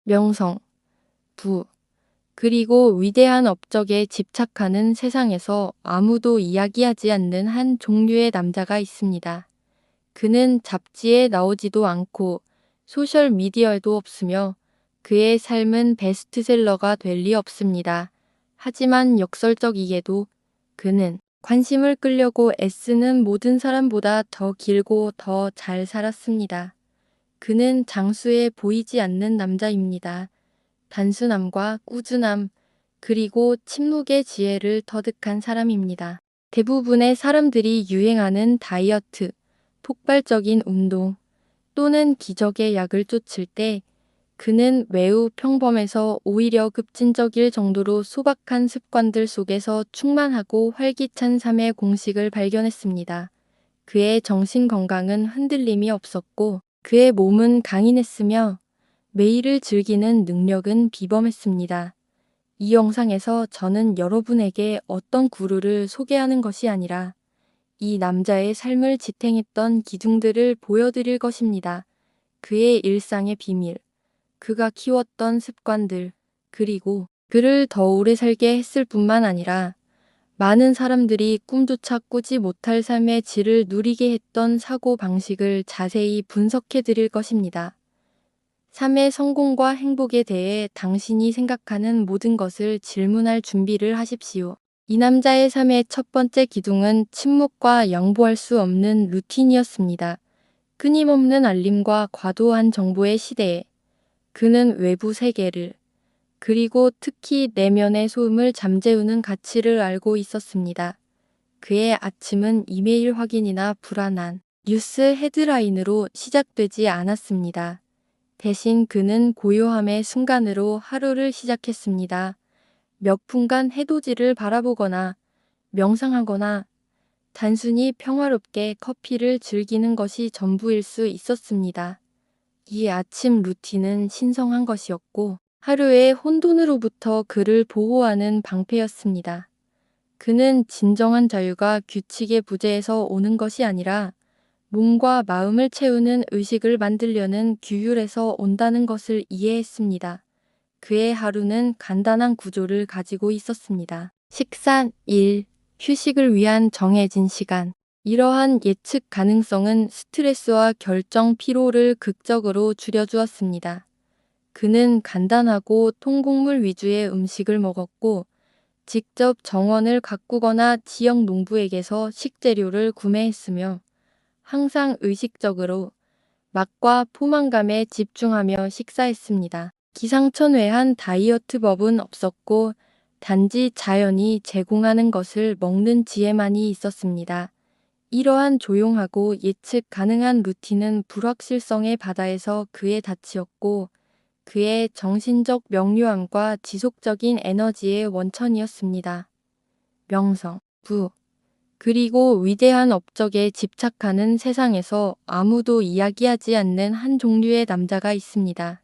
명성, 부, 그리고 위대한 업적에 집착하는 세상에서 아무도 이야기하지 않는 한 종류의 남자가 있습니다. 그는 잡지에 나오지도 않고 소셜미디어에도 없으며 그의 삶은 베스트셀러가 될 리 없습니다. 하지만 역설적이게도 그는 관심을 끌려고 애쓰는 모든 사람보다 더 길고 더 잘 살았습니다. 그는 장수에 보이지 않는 남자입니다. 단순함과 꾸준함, 그리고 침묵의 지혜를 터득한 사람입니다. 대부분의 사람들이 유행하는 다이어트, 폭발적인 운동 또는 기적의 약을 쫓을 때 그는 매우 평범해서 오히려 급진적일 정도로 소박한 습관들 속에서 충만하고 활기찬 삶의 공식을 발견했습니다. 그의 정신 건강은 흔들림이 없었고 그의 몸은 강인했으며 매일을 즐기는 능력은 비범했습니다. 이 영상에서 저는 여러분에게 어떤 구루를 소개하는 것이 아니라 이 남자의 삶을 지탱했던 기둥들을 보여드릴 것입니다. 그의 일상의 비밀, 그가 키웠던 습관들, 그리고 그를 더 오래 살게 했을 뿐만 아니라 많은 사람들이 꿈조차 꾸지 못할 삶의 질을 누리게 했던 사고 방식을 자세히 분석해 드릴 것입니다. 삶의 성공과 행복에 대해 당신이 생각하는 모든 것을 질문할 준비를 하십시오. 이 남자의 삶의 첫 번째 기둥은 침묵과 양보할 수 없는 루틴이었습니다. 끊임없는 알림과 과도한 정보의 시대에 그는 외부 세계를 그리고 특히 내면의 소음을 잠재우는 가치를 알고 있었습니다. 그의 아침은 이메일 확인이나 불안한 뉴스 헤드라인으로 시작되지 않았습니다. 대신 그는 고요함의 순간으로 하루를 시작했습니다. 몇 분간 해돋이를 바라보거나 명상하거나 단순히 평화롭게 커피를 즐기는 것이 전부일 수 있었습니다. 이 아침 루틴은 신성한 것이었고 하루의 혼돈으로부터 그를 보호하는 방패였습니다. 그는 진정한 자유가 규칙의 부재에서 오는 것이 아니라 몸과 마음을 채우는 의식을 만들려는 규율에서 온다는 것을 이해했습니다. 그의 하루는 간단한 구조를 가지고 있었습니다. 식사, 일, 휴식을 위한 정해진 시간. 이러한 예측 가능성은 스트레스와 결정 피로를 극적으로 줄여주었습니다. 그는 간단하고 통곡물 위주의 음식을 먹었고 직접 정원을 가꾸거나 지역 농부에게서 식재료를 구매했으며 항상 의식적으로 맛과 포만감에 집중하며 식사했습니다. 기상천외한 다이어트법은 없었고 단지 자연이 제공하는 것을 먹는 지혜만이 있었습니다. 이러한 조용하고 예측 가능한 루틴은 불확실성의 바다에서 그의 닻이었고 그의 정신적 명료함과 지속적인 에너지의 원천이었습니다. 명성, 부, 그리고 위대한 업적에 집착하는 세상에서 아무도 이야기하지 않는 한 종류의 남자가 있습니다.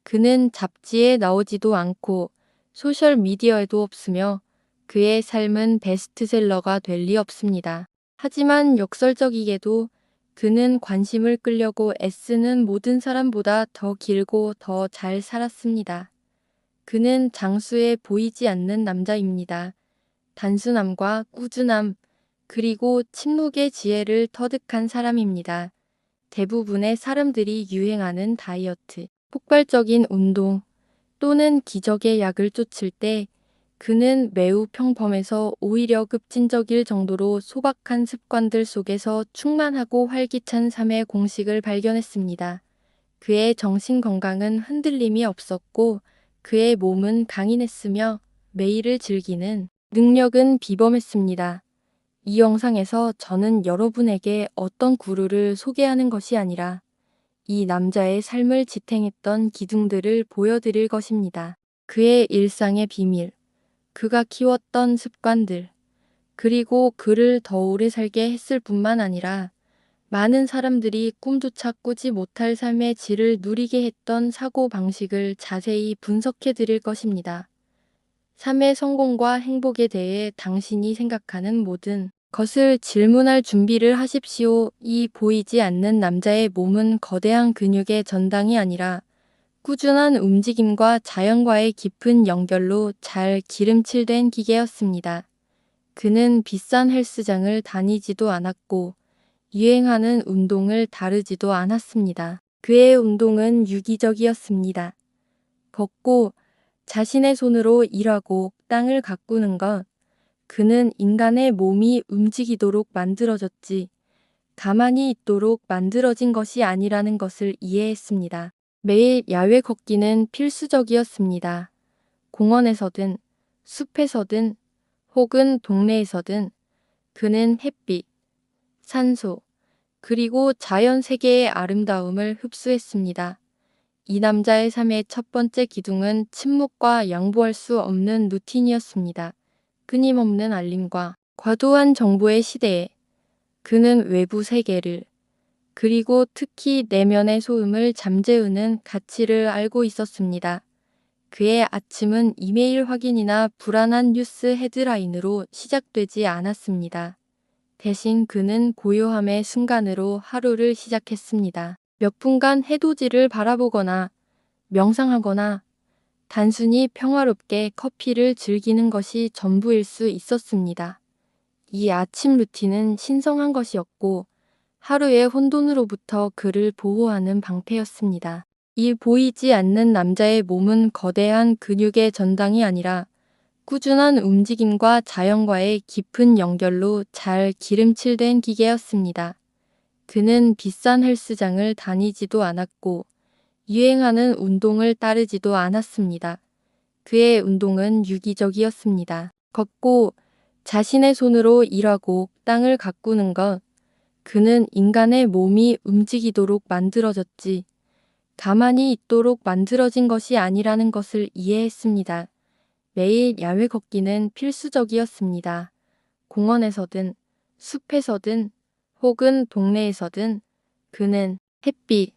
그는 잡지에 나오지도 않고 소셜미디어에도 없으며 그의 삶은 베스트셀러가 될 리 없습니다. 하지만 역설적이게도 그는 관심을 끌려고 애쓰는 모든 사람보다 더 길고 더 잘 살았습니다. 그는 장수에 보이지 않는 남자입니다. 단순함과 꾸준함, 그리고 침묵의 지혜를 터득한 사람입니다. 대부분의 사람들이 유행하는 다이어트, 폭발적인 운동 또는 기적의 약을 쫓을 때 그는 매우 평범해서 오히려 급진적일 정도로 소박한 습관들 속에서 충만하고 활기찬 삶의 공식을 발견했습니다. 그의 정신 건강은 흔들림이 없었고 그의 몸은 강인했으며 매일을 즐기는 능력은 비범했습니다. 이 영상에서 저는 여러분에게 어떤 구루를 소개하는 것이 아니라 이 남자의 삶을 지탱했던 기둥들을 보여드릴 것입니다. 그의 일상의 비밀, 그가 키웠던 습관들, 그리고 그를 더 오래 살게 했을 뿐만 아니라 많은 사람들이 꿈조차 꾸지 못할 삶의 질을 누리게 했던 사고 방식을 자세히 분석해 드릴 것입니다. 삶의 성공과 행복에 대해 당신이 생각하는 모든 것을 질문할 준비를 하십시오. 이 보이지 않는 남자의 몸은 거대한 근육의 전당이 아니라 꾸준한 움직임과 자연과의 깊은 연결로 잘 기름칠된 기계였습니다. 그는 비싼 헬스장을 다니지도 않았고 유행하는 운동을 다르지도 않았습니다. 그의 운동은 유기적이었습니다. 걷고 자신의 손으로 일하고 땅을 가꾸는 것. 그는 인간의 몸이 움직이도록 만들어졌지 가만히 있도록 만들어진 것이 아니라는 것을 이해했습니다. 매일 야외 걷기는 필수적이었습니다. 공원에서든 숲에서든 혹은 동네에서든 그는 햇빛, 산소, 그리고 자연 세계의 아름다움을 흡수했습니다. 이 남자의 삶의 첫 번째 기둥은 침묵과 양보할 수 없는 루틴이었습니다. 끊임없는 알림과 과도한 정보의 시대에 그는 외부 세계를 그리고 특히 내면의 소음을 잠재우는 가치를 알고 있었습니다. 그의 아침은 이메일 확인이나 불안한 뉴스 헤드라인으로 시작되지 않았습니다. 대신 그는 고요함의 순간으로 하루를 시작했습니다. 몇 분간 해돋이를 바라보거나 명상하거나 단순히 평화롭게 커피를 즐기는 것이 전부일 수 있었습니다. 이 아침 루틴은 신성한 것이었고 하루의 혼돈으로부터 그를 보호하는 방패였습니다. 이 보이지 않는 남자의 몸은 거대한 근육의 전당이 아니라 꾸준한 움직임과 자연과의 깊은 연결로 잘 기름칠된 기계였습니다. 그는 비싼 헬스장을 다니지도 않았고 유행하는 운동을 따르지도 않았습니다. 그의 운동은 유기적이었습니다. 걷고 자신의 손으로 일하고 땅을 가꾸는 것. 그는 인간의 몸이 움직이도록 만들어졌지 가만히 있도록 만들어진 것이 아니라는 것을 이해했습니다. 매일 야외 걷기는 필수적이었습니다. 공원에서든 숲에서든 혹은 동네에서든 그는 햇빛,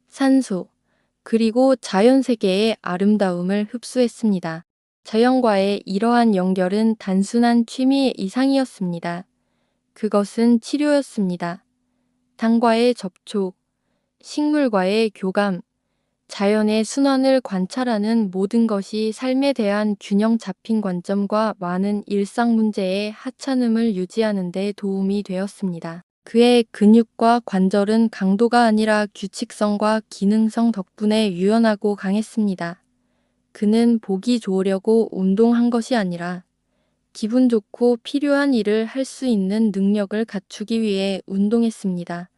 산소, 그리고 자연 세계의 아름다움을 흡수했습니다. 자연과의 이러한 연결은 단순한 취미 이상이었습니다. 그것은 치료였습니다. 땅과의 접촉, 식물과의 교감, 자연의 순환을 관찰하는 모든 것이 삶에 대한 균형 잡힌 관점과 많은 일상 문제의 하찮음을 유지하는 데 도움이 되었습니다. 그의 근육과 관절은 강도가 아니라 규칙성과 기능성 덕분에 유연하고 강했습니다. 그는 보기 좋으려고 운동한 것이 아니라 기분 좋고 필요한 일을 할 수 있는 능력을 갖추기 위해 운동했습니다.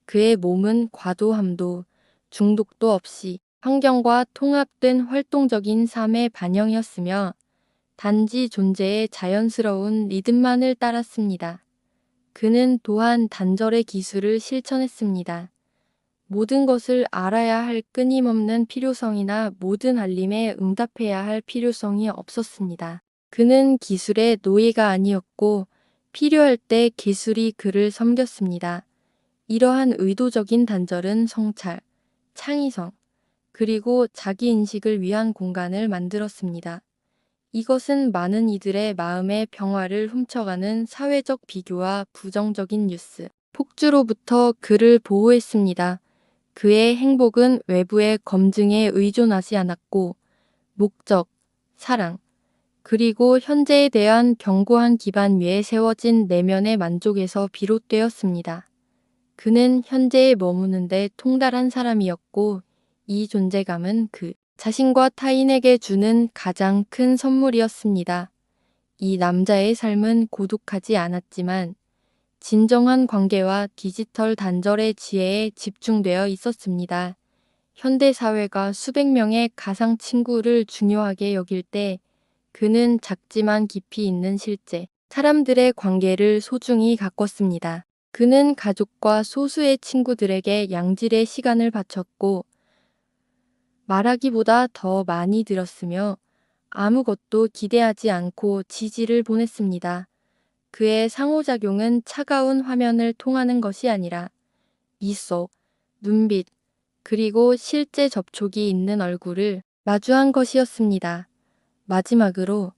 그의 몸은 과도함도 중독도 없이 환경과 통합된 활동적인 삶의 반영이었으며 단지 존재의 자연스러운 리듬만을 따랐습니다. 그는 또한 단절의 기술을 실천했습니다. 모든 것을 알아야 할 끊임없는 필요성이나 모든 알림에 응답해야 할 필요성이 없었습니다. 그는 기술의 노예가 아니었고 필요할 때 기술이 그를 섬겼습니다. 이러한 의도적인 단절은 성찰, 창의성, 그리고 자기인식을 위한 공간을 만들었습니다. 이것은 많은 이들의 마음의 평화를 훔쳐가는 사회적 비교와 부정적인 뉴스, 폭주로부터 그를 보호했습니다. 그의 행복은 외부의 검증에 의존하지 않았고 목적, 사랑, 그리고 현재에 대한 견고한 기반 위에 세워진 내면의 만족에서 비롯되었습니다. 그는 현재에 머무는데 통달한 사람이었고 이 존재감은 그 자신과 타인에게 주는 가장 큰 선물이었습니다. 이 남자의 삶은 고독하지 않았지만 진정한 관계와 디지털 단절의 지혜에 집중되어 있었습니다. 현대 사회가 수백 명의 가상 친구를 중요하게 여길 때 그는 작지만 깊이 있는 실제 사람들의 관계를 소중히 가꿨습니다. 그는 가족과 소수의 친구들에게 양질의 시간을 바쳤고 말하기보다 더 많이 들었으며 아무것도 기대하지 않고 지지를 보냈습니다. 그의 상호작용은 차가운 화면을 통하는 것이 아니라 미소, 눈빛, 그리고 실제 접촉이 있는 얼굴을 마주한 것이었습니다. 마지막으로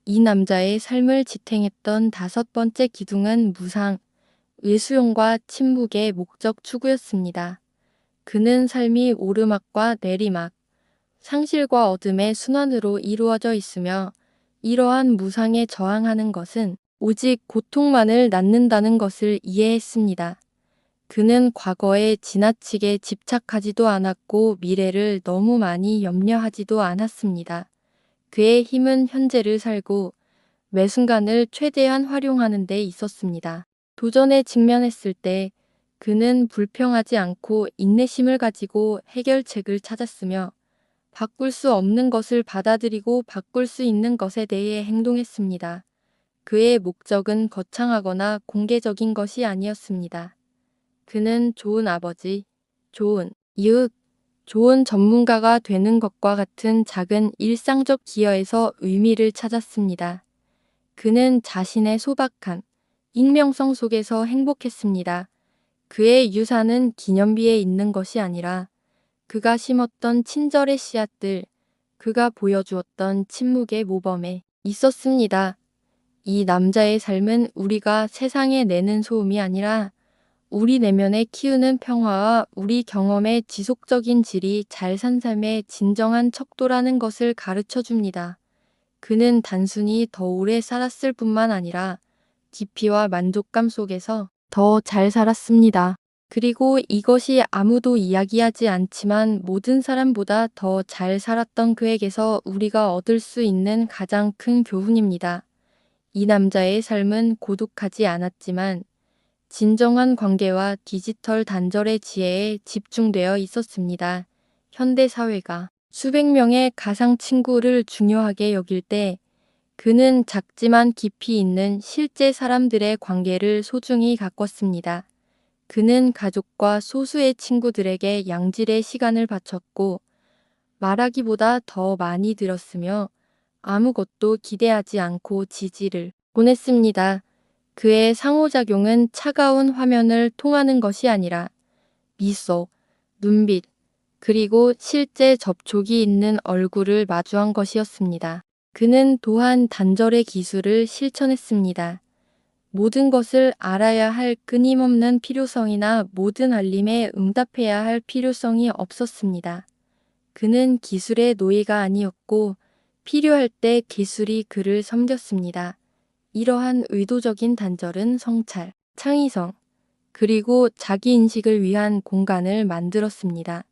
이 남자의 삶을 지탱했던 다섯 번째 기둥은 무상, 외수용과 침묵의 목적 추구였습니다. 그는 삶이 오르막과 내리막, 상실과 어둠의 순환으로 이루어져 있으며 이러한 무상에 저항하는 것은 오직 고통만을 낳는다는 것을 이해했습니다. 그는 과거에 지나치게 집착하지도 않았고 미래를 너무 많이 염려하지도 않았습니다. 그의 힘은 현재를 살고 매 순간을 최대한 활용하는 데 있었습니다. 도전에 직면했을 때 그는 불평하지 않고 인내심을 가지고 해결책을 찾았으며 바꿀 수 없는 것을 받아들이고 바꿀 수 있는 것에 대해 행동했습니다. 그의 목적은 거창하거나 공개적인 것이 아니었습니다. 그는 좋은 아버지, 좋은 이웃, 좋은 전문가가 되는 것과 같은 작은 일상적 기여에서 의미를 찾았습니다. 그는 자신의 소박한 익명성 속에서 행복했습니다. 그의 유산은 기념비에 있는 것이 아니라 그가 심었던 친절의 씨앗들, 그가 보여주었던 침묵의 모범에 있었습니다. 이 남자의 삶은 우리가 세상에 내는 소음이 아니라 우리 내면에 키우는 평화와 우리 경험의 지속적인 질이 잘 산 삶의 진정한 척도라는 것을 가르쳐 줍니다. 그는 단순히 더 오래 살았을 뿐만 아니라 깊이와 만족감 속에서 더 잘 살았습니다. 그리고 이것이 아무도 이야기하지 않지만 모든 사람보다 더 잘 살았던 그에게서 우리가 얻을 수 있는 가장 큰 교훈입니다. 이 남자의 삶은 고독하지 않았지만 진정한 관계와 디지털 단절의 지혜에 집중되어 있었습니다. 현대 사회가 수백 명의 가상 친구를 중요하게 여길 때 그는 작지만 깊이 있는 실제 사람들의 관계를 소중히 가꿨습니다. 그는 가족과 소수의 친구들에게 양질의 시간을 바쳤고 말하기보다 더 많이 들었으며 아무것도 기대하지 않고 지지를 보냈습니다. 그의 상호작용은 차가운 화면을 통하는 것이 아니라 미소, 눈빛, 그리고 실제 접촉이 있는 얼굴을 마주한 것이었습니다. 그는 또한 단절의 기술을 실천했습니다. 모든 것을 알아야 할 끊임없는 필요성이나 모든 알림에 응답해야 할 필요성이 없었습니다. 그는 기술의 노예가 아니었고 필요할 때 기술이 그를 섬겼습니다. 이러한 의도적인 단절은 성찰, 창의성, 그리고 자기인식을 위한 공간을 만들었습니다.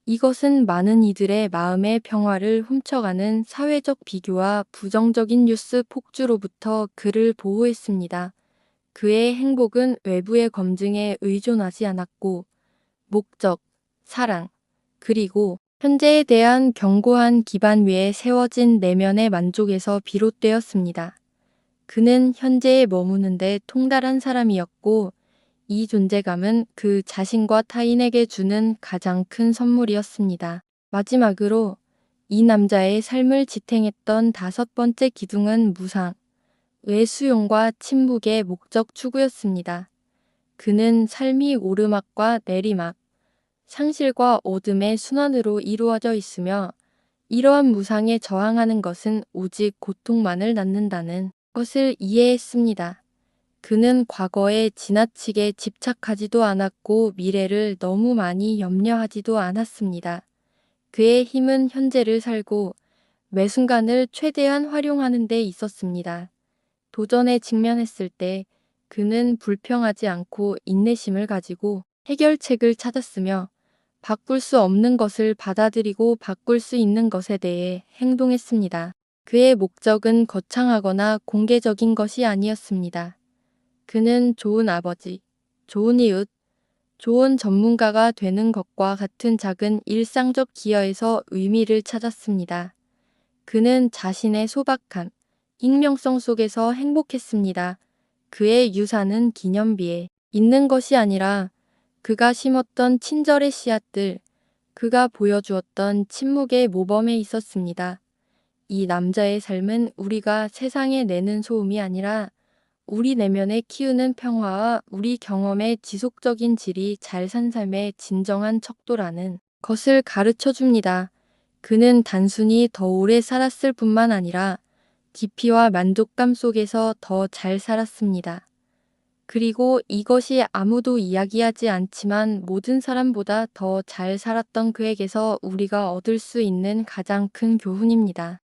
이것은 많은 이들의 마음의 평화를 훔쳐가는 사회적 비교와 부정적인 뉴스 폭주로부터 그를 보호했습니다. 그의 행복은 외부의 검증에 의존하지 않았고 목적, 사랑, 그리고 현재에 대한 견고한 기반 위에 세워진 내면의 만족에서 비롯되었습니다. 그는 현재에 머무는데 통달한 사람이었고 이 존재감은 그 자신과 타인에게 주는 가장 큰 선물이었습니다. 마지막으로 이 남자의 삶을 지탱했던 다섯 번째 기둥은 무상, 외수용과 침묵의 목적 추구였습니다. 그는 삶이 오르막과 내리막, 상실과 어둠의 순환으로 이루어져 있으며 이러한 무상에 저항하는 것은 오직 고통만을 낳는다는 것을 이해했습니다. 그는 과거에 지나치게 집착하지도 않았고 미래를 너무 많이 염려하지도 않았습니다. 그의 힘은 현재를 살고 매 순간을 최대한 활용하는 데 있었습니다. 도전에 직면했을 때 그는 불평하지 않고 인내심을 가지고 해결책을 찾았으며 바꿀 수 없는 것을 받아들이고 바꿀 수 있는 것에 대해 행동했습니다. 그의 목적은 거창하거나 공개적인 것이 아니었습니다. 그는 좋은 아버지, 좋은 이웃, 좋은 전문가가 되는 것과 같은 작은 일상적 기여에서 의미를 찾았습니다. 그는 자신의 소박한 익명성 속에서 행복했습니다. 그의 유산은 기념비에 있는 것이 아니라 그가 심었던 친절의 씨앗들, 그가 보여주었던 침묵의 모범에 있었습니다. 이 남자의 삶은 우리가 세상에 내는 소음이 아니라 우리 내면에 키우는 평화와 우리 경험의 지속적인 질이 잘 산 삶의 진정한 척도라는 것을 가르쳐 줍니다. 그는 단순히 더 오래 살았을 뿐만 아니라 깊이와 만족감 속에서 더 잘 살았습니다. 그리고 이것이 아무도 이야기하지 않지만 모든 사람보다 더 잘 살았던 그에게서 우리가 얻을 수 있는 가장 큰 교훈입니다.